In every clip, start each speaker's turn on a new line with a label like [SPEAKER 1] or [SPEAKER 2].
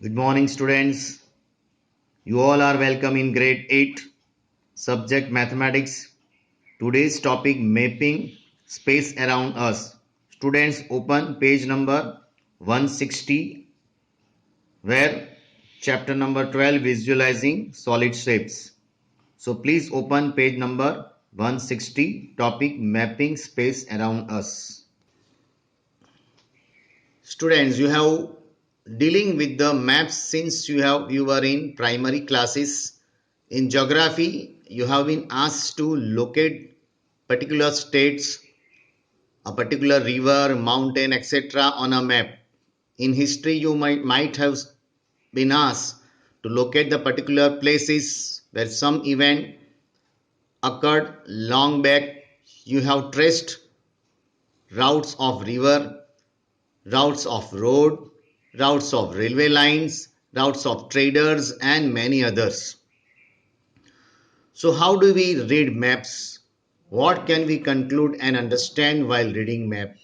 [SPEAKER 1] Good morning, students. You all are welcome in grade 8, subject mathematics. Today's topic mapping space around us. Students, open page number 160, where chapter number 12 visualizing solid shapes. So please open page number 160, topic mapping space around us. Students, you have dealing with the maps since you were in primary classes. In geography, you have been asked to locate particular states, a particular river, mountain, etc. on a map. In history, you might have been asked to locate the particular places where some event occurred long back. You have traced routes of river, routes of road, routes of railway lines, routes of traders, and many others. So, how do we read maps? What can we conclude and understand while reading map?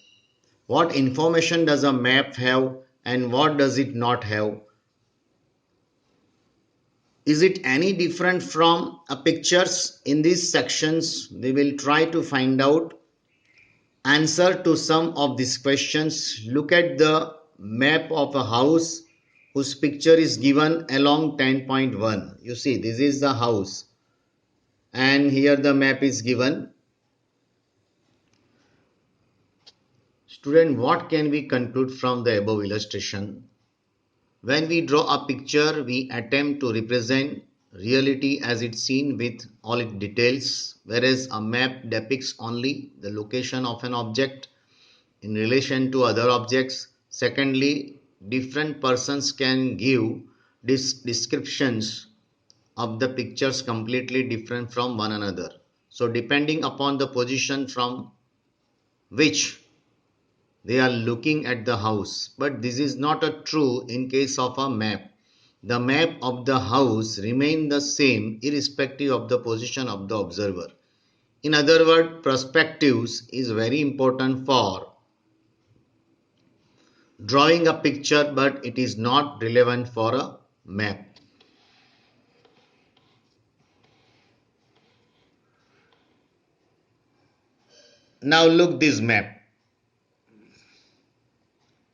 [SPEAKER 1] What information does a map have and what does it not have? Is it any different from a pictures? In these sections, we will try to find out answer to some of these questions. Look at the map of a house whose picture is given along 10.1. You see, this is the house and here the map is given. Student, what can we conclude from the above illustration? When we draw a picture, we attempt to represent reality as it's seen with all its details, whereas a map depicts only the location of an object in relation to other objects. Secondly, different persons can give descriptions of the pictures completely different from one another. So depending upon the position from which they are looking at the house, but this is not a true in case of a map. The map of the house remain the same irrespective of the position of the observer. In other words, perspectives is very important for drawing a picture, but it is not relevant for a map. Now look this map.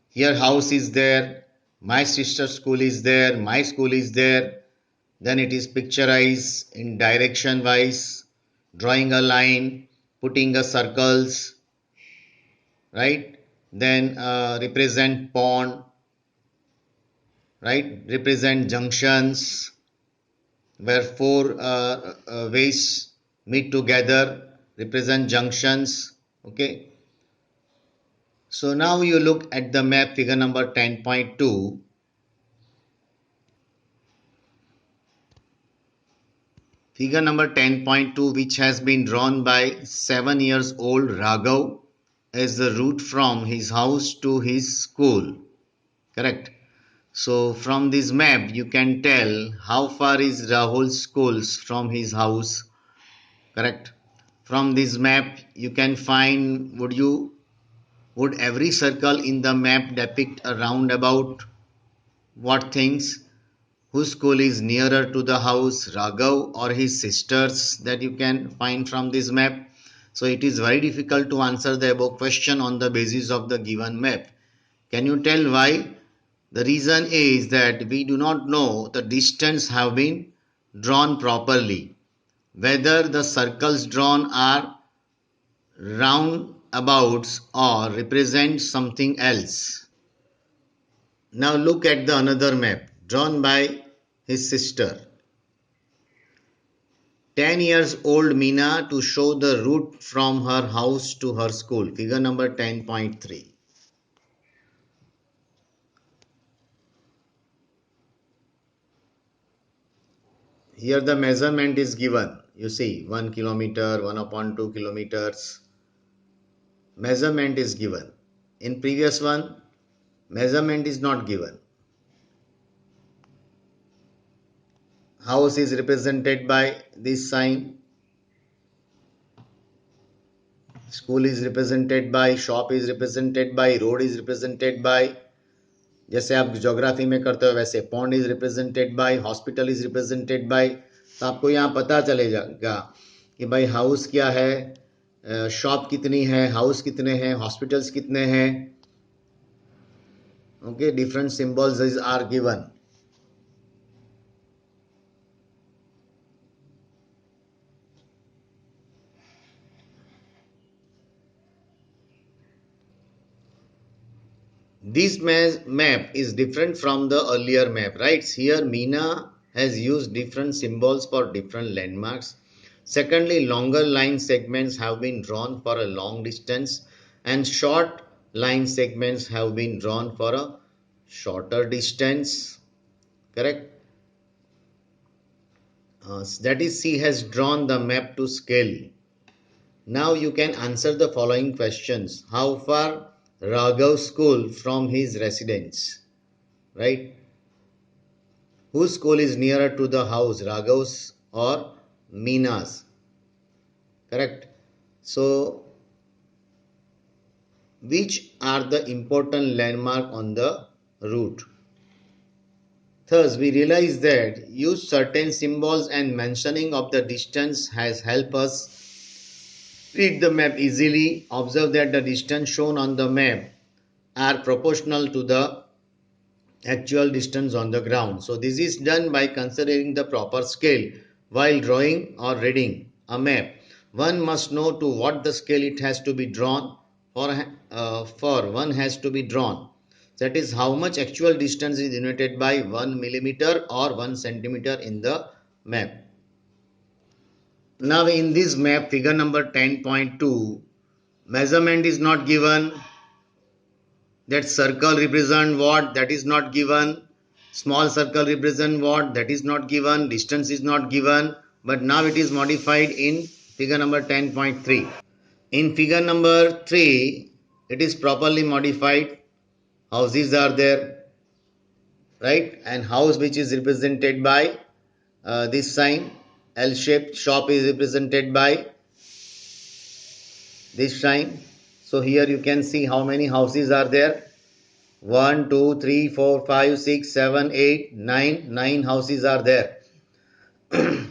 [SPEAKER 1] Here house is there, my sister's school is there, my school is there. Then it is picturized in direction wise, drawing a line, putting a circles, right? Then represent pond, right? Represent junctions where four ways meet together, represent junctions, okay? So now you look at the map figure number 10.2. Figure number 10.2, which has been drawn by 7 years old Raghav as the route from his house to his school. Correct. So from this map you can tell how far is Rahul's schools from his house. Correct. From this map you can find would every circle in the map depict a roundabout what things, whose school is nearer to the house, Raghav or his sisters, that you can find from this map. So it is very difficult to answer the above question on the basis of the given map. Can you tell why? The reason is that we do not know the distance have been drawn properly. Whether the circles drawn are roundabouts or represent something else. Now look at the another map drawn by his sister. 10 years old Meena to show the route from her house to her school. Figure number 10.3. Here the measurement is given. You see 1 kilometer, 1 upon 2 kilometers. Measurement is given. In previous one, measurement is not given. House is represented by this sign. School is represented by, shop is represented by, road is represented by. जैसे आप geography में करते हो वैसे pond is represented by, hospital is represented by. तो आपको यहाँ पता चलेगा कि भाई हाउस क्या है, शॉप कितनी है, हाउस कितने हैं, हॉस्पिटल्स कितने हैं। Okay, different symbols is are given. This map is different from the earlier map, right? Here Meena has used different symbols for different landmarks. Secondly, longer line segments have been drawn for a long distance and short line segments have been drawn for a shorter distance. Correct? That is, she has drawn the map to scale. Now you can answer the following questions. How far Raghav's school from his residence? Right? Whose school is nearer to the house, Raghav's or Meena's? Correct. So, which are the important landmark on the route? Thus, we realize that use certain symbols and mentioning of the distance has helped us read the map easily. Observe that the distance shown on the map are proportional to the actual distance on the ground. So this is done by considering the proper scale while drawing or reading a map. One must know to what the scale it has to be drawn for one has to be drawn. That is how much actual distance is denoted by 1 millimeter or 1 centimeter in the map. Now in this map figure number 10.2, measurement is not given. That circle represent what? That is not given. Small circle represent what? That is not given. Distance is not given. But now it is modified in figure number 10.3. In figure number 3, it is properly modified. Houses are there, right? And house which is represented by this sign, L-shaped. Shop is represented by this sign. So here you can see how many houses are there. 1, 2, 3, 4, 5, 6, 7, 8, 9. 9 houses are there.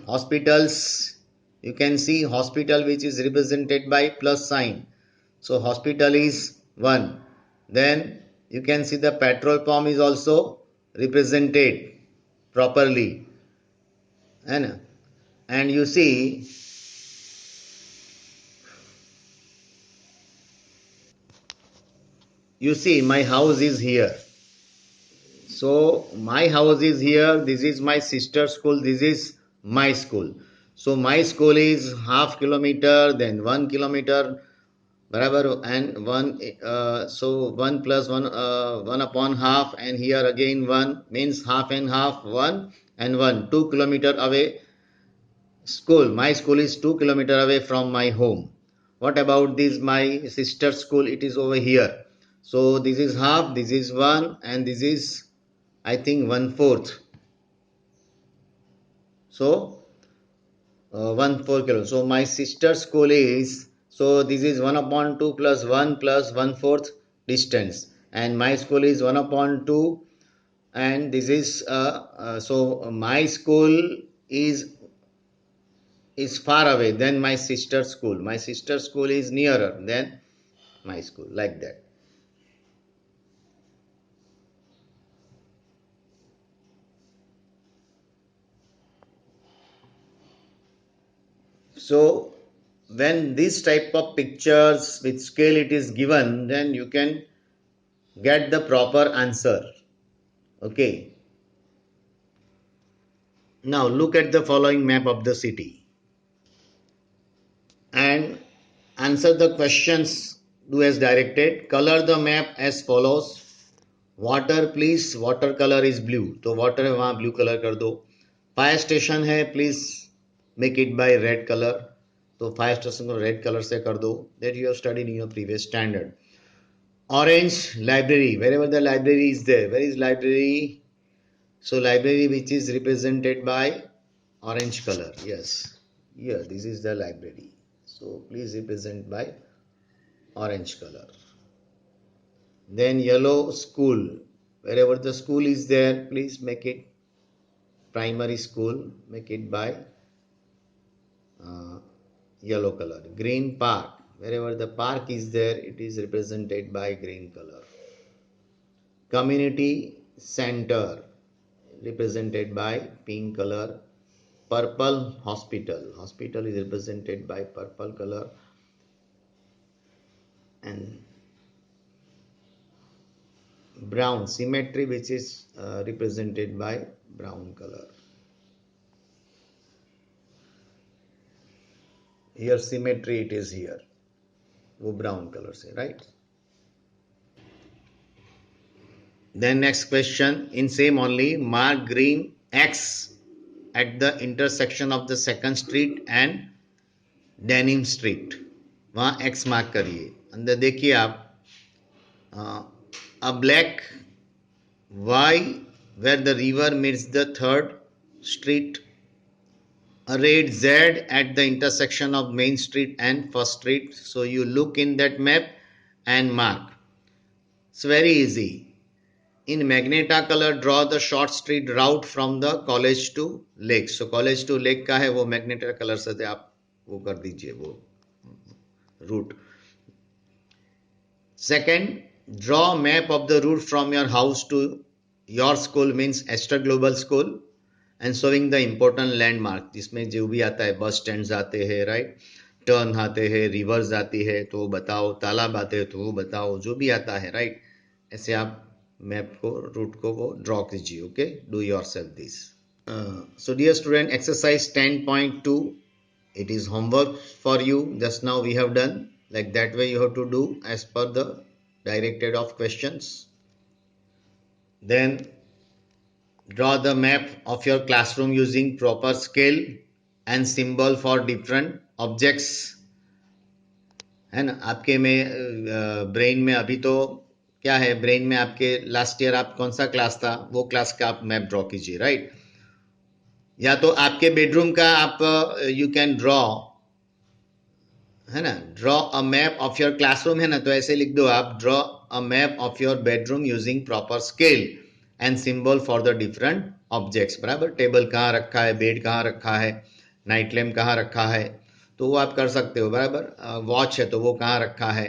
[SPEAKER 1] Hospitals, you can see hospital which is represented by plus sign. So hospital is 1. Then you can see the petrol pump is also represented properly. And you see my house is here. So my house is here, this is my sister's school, this is my school. So my school is half kilometer, then 1 kilometer, barabar, and so 1 plus 1, 1 upon half, and here again 1 means half and half, 1 and 1, 2 kilometer away school. My school is 2 kilometer away from my home. What about this my sister's school? It is over here. So this is half, this is 1, and this is I think 1/4. So 1/4 kilo. So my sister's school is, so this is 1 upon 2 plus 1 plus 1/4 distance, and my school is 1 upon 2, and this is so my school is far away than my sister's school. My sister's school is nearer than my school, like that. So when this type of pictures with scale it is given, then you can get the proper answer. Okay. Now look at the following map of the city and answer the questions do as directed. Color the map as follows. Water please, water color is blue, तो water है वहाँ blue color कर दो. Fire station है, please make it by red color, तो fire station को red color से कर दो. That you have studied in your previous standard. Orange, library, wherever the library is there. Where is library? So library which is represented by orange color. Yes, here this is the library. So please represent by orange color. Then yellow, school. Wherever the school is there, please make it primary school, make it by uh, yellow color. Green park, wherever the park is there, it is represented by green color. Community center, represented by pink color. Purple hospital, hospital is represented by purple color. And brown, symmetry, which is represented by brown color. Here symmetry, it is here, वो brown color से, right? Then next question, in same only, mark green X at the intersection of the second street and denim street, वहाँ X mark करिए. अंदर देखिए आप, a black Y where the river meets the third street, a red Z at the intersection of main street and first street. So you look in that map and mark. It's very easy. In magenta color, draw the short street route from the college to lake. So college to lake का है वो magenta color से आप वो कर दीजिए वो route. Second, draw map of the route from your house to your school, means Aster Global School, and showing the important landmark. जिसमें जो भी आता है, बस स्टैंड आते हैं, राइट, टर्न आते हैं, रिवर्स आती है तो बताओ, तालाब आते हैं तो वो बताओ, जो भी आता है, राइट. ऐसे आप मैप को, रूट को वो ड्रॉ कीजिए. Okay, do yourself this. So dear student, exercise 10.2, it is homework for you. Just now we have done, like that way you have to do as per the directed of questions. Then draw the map of your classroom using proper scale and symbol for different objects. है ना, आपके में brain में अभी तो क्या है, brain में आपके लास्ट ईयर आप कौन सा क्लास था, वो क्लास का आप मैप ड्रॉ कीजिए, राइट. या तो आपके बेडरूम का आप यू कैन ड्रॉ, है ना, draw a map of your classroom, है ना, तो ऐसे लिख दो आप, draw a map of your bedroom using proper scale and symbol for the different objects. बराबर, टेबल कहाँ रखा है, बेड कहाँ रखा है, नाइट लैम्प कहाँ रखा है, तो वो आप कर सकते हो. बराबर, वॉच है तो वो कहाँ रखा है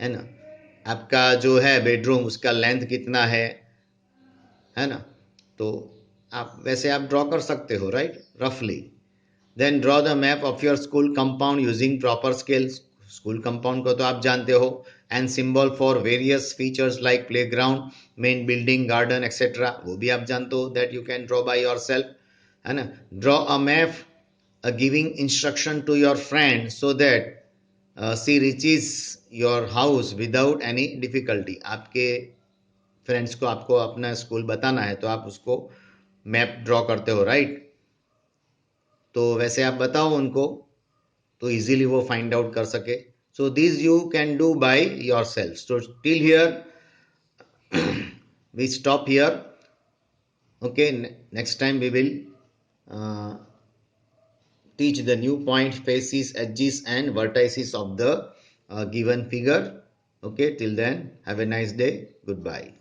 [SPEAKER 1] ना. आपका जो है बेडरूम, उसका लेंथ कितना है ना, तो आप वैसे आप ड्रॉ कर सकते हो, राइट, रफली. Then draw the map of your school compound using proper scale. School compound को तो आप जानते हो. And symbol for various features like playground, main building, garden etcetera, वो भी आप जानते हो, that you can draw by yourself, है ना. Draw a map giving instruction to your friend so that she reaches your house without any difficulty. आपके friends को आपको अपना स्कूल बताना है तो आप उसको मैप ड्रॉ करते हो, राइट. तो वैसे आप बताओ उनको तो इजीली वो फाइंड आउट कर सके. So this you can do by yourself. So till here we stop here. Okay, next time we will teach the new point, faces, edges and vertices of the given figure. Okay, till then have a nice day. Goodbye.